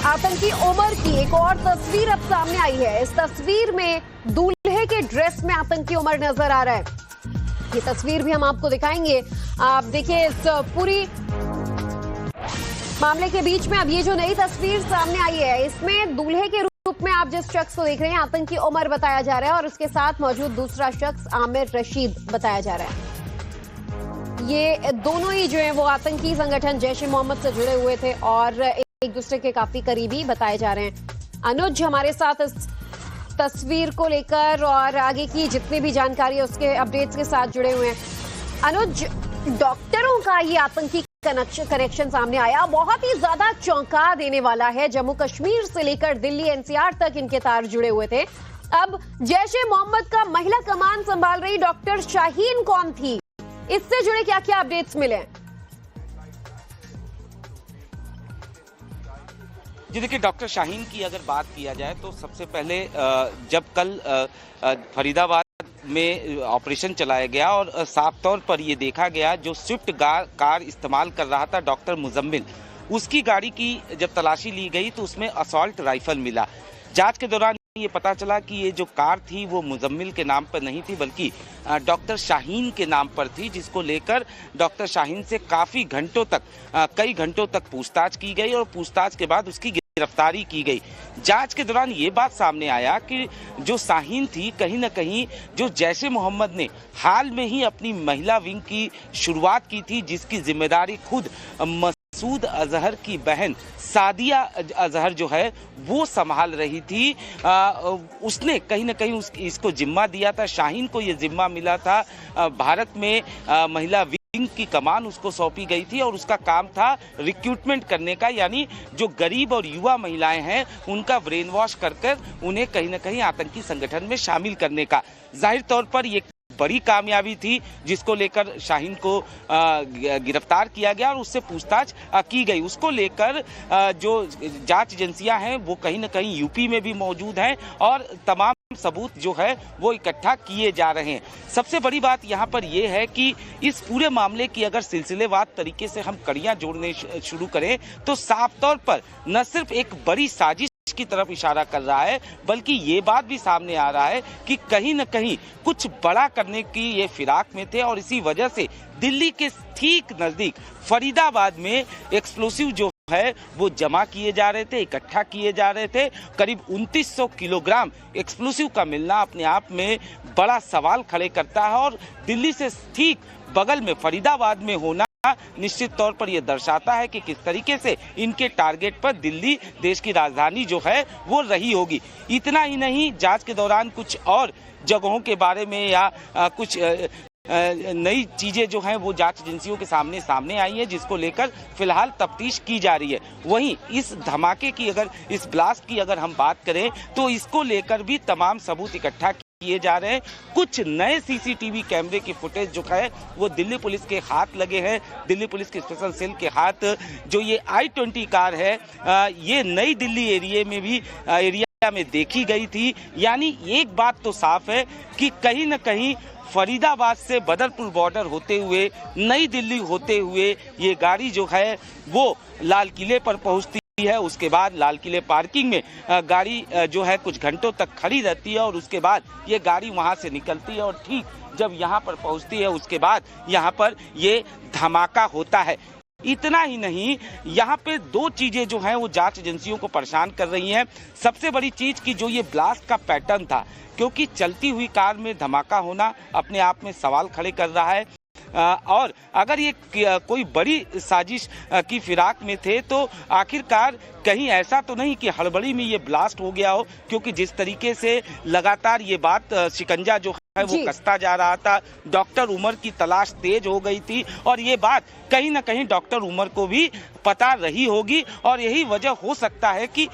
आतंकी उमर की एक और तस्वीर अब सामने आई है। इस तस्वीर में दूल्हे के ड्रेस में आतंकी उमर नजर आ रहा है। ये तस्वीर भी हम आपको दिखाएंगे। आप देखिए इस पूरी मामले के बीच में अब ये जो नई तस्वीर सामने आई है, इसमें दूल्हे के रूप में आप जिस शख्स को देख रहे हैं आतंकी उमर बताया जा रहा है और उसके साथ मौजूद दूसरा शख्स आमिर रशीद बताया जा रहा है। ये दोनों ही जो है वो आतंकी संगठन जैश ए मोहम्मद से जुड़े हुए थे और एक दूसरे के काफी करीबी बताए जा रहे हैं। अनुज हमारे साथ इस तस्वीर को लेकर और आगे की जितनी भी जानकारी है उसके अपडेट्स के साथ जुड़े हुए हैं। अनुज, डॉक्टरों का ये आतंकी कनेक्शन सामने आया, बहुत ही ज्यादा चौंका देने वाला है। जम्मू कश्मीर से लेकर दिल्ली एनसीआर तक इनके तार जुड़े हुए थे। अब जैश ए मोहम्मद का महिला कमान संभाल रही डॉक्टर शाहीन कौन थी, इससे जुड़े क्या क्या अपडेट्स मिले? जी देखिए, डॉक्टर शाहीन की अगर बात किया जाए तो सबसे पहले जब कल फरीदाबाद में ऑपरेशन चलाया गया और साफ तौर पर ये देखा गया जो स्विफ्ट कार इस्तेमाल कर रहा था डॉक्टर मुजम्मिल, उसकी गाड़ी की जब तलाशी ली गई तो उसमें असॉल्ट राइफल मिला। जांच के दौरान ये पता चला कि ये जो कार थी वो मुजम्मिल के नाम पर नहीं थी बल्कि डॉक्टर शाहीन के नाम पर थी, जिसको लेकर डॉक्टर शाहीन से काफ़ी घंटों तक कई घंटों तक पूछताछ की गई और पूछताछ के बाद उसकी गिरफ्तारी की गई। जांच के दौरान ये बात सामने आया कि जो शाहीन थी कहीं न कहीं जो जैश ए मोहम्मद ने हाल में ही अपनी महिला विंग की शुरुआत की थी, जिसकी जिम्मेदारी खुद मसूद अजहर की बहन सादिया अजहर जो है वो संभाल रही थी। उसने कहीं न कहीं इसको जिम्मा दिया था। शाहीन को ये जिम्मा मिला था। भारत में महिला विंग की कमान उसको सौंपी गई थी और उसका काम था रिक्रूटमेंट करने का, यानी जो गरीब और युवा महिलाएं हैं उनका ब्रेन वॉश कर उन्हें कहीं न कहीं आतंकी संगठन में शामिल करने का। जाहिर तौर पर ये बड़ी कामयाबी थी जिसको लेकर शाहीन को गिरफ्तार किया गया और उससे पूछताछ की गई। उसको लेकर जो जांच एजेंसियां हैं वो कहीं न कहीं यूपी में भी मौजूद हैं और तमाम सबूत जो है वो इकट्ठा किए जा रहे हैं। सबसे बड़ी बात यहाँ पर यह है कि इस पूरे मामले की अगर सिलसिलेवार तरीके से हम कड़ियां जोड़ने शुरू करें तो साफ तौर पर न सिर्फ एक बड़ी साजिश की तरफ इशारा कर रहा है बल्कि ये बात भी सामने आ रहा है कि कहीं न कहीं कुछ बड़ा करने की ये फिराक में थे और इसी वजह से दिल्ली के ठीक नजदीक फरीदाबाद में एक्सप्लोसिव जो है वो जमा किए जा रहे थे, इकट्ठा किए जा रहे थे। करीब 2900 किलोग्राम एक्सप्लोसिव का मिलना अपने आप में बड़ा सवाल खड़े करता है और दिल्ली से ठीक बगल में फरीदाबाद में होना निश्चित तौर पर यह दर्शाता है कि किस तरीके से इनके टारगेट पर दिल्ली देश की राजधानी जो है वो रही होगी। इतना ही नहीं, जांच के दौरान कुछ और जगहों के बारे में या कुछ नई चीजें जो हैं वो जांच एजेंसियों के सामने आई है, जिसको लेकर फिलहाल तफ्तीश की जा रही है। वहीं इस धमाके की इस ब्लास्ट की अगर हम बात करें तो इसको लेकर भी तमाम सबूत इकट्ठा किए जा रहे हैं। कुछ नए सीसीटीवी कैमरे की फुटेज जो है वो दिल्ली पुलिस के हाथ लगे हैं। दिल्ली पुलिस की स्पेशल सेल के हाथ जो ये I-20 कार है ये नई दिल्ली एरिया में देखी गई थी। यानी एक बात तो साफ है कि कहीं न कहीं फरीदाबाद से बदरपुर बॉर्डर होते हुए नई दिल्ली होते हुए ये गाड़ी जो है वो लाल किले पर पहुंचती है। उसके बाद लाल किले पार्किंग में गाड़ी जो है कुछ घंटों तक खड़ी रहती है और उसके बाद ये गाड़ी वहां से निकलती है और ठीक जब यहाँ पर पहुंचती है उसके बाद यहाँ पर ये धमाका होता है। इतना ही नहीं, यहाँ पे दो चीजें जो हैं वो जांच एजेंसियों को परेशान कर रही हैं। सबसे बड़ी चीज कि जो ये ब्लास्ट का पैटर्न था, क्योंकि चलती हुई कार में धमाका होना अपने आप में सवाल खड़े कर रहा है और अगर ये कोई बड़ी साजिश की फिराक में थे तो आखिरकार कहीं ऐसा तो नहीं कि हड़बड़ी में ये ब्लास्ट हो गया हो, क्योंकि जिस तरीके से लगातार ये बात शिकंजा जो है वो कसता जा रहा था। डॉक्टर उमर की तलाश तेज हो गई थी और ये बात कहीं न कहीं डॉक्टर उमर को भी पता रही होगी और यही वजह हो सकता है कि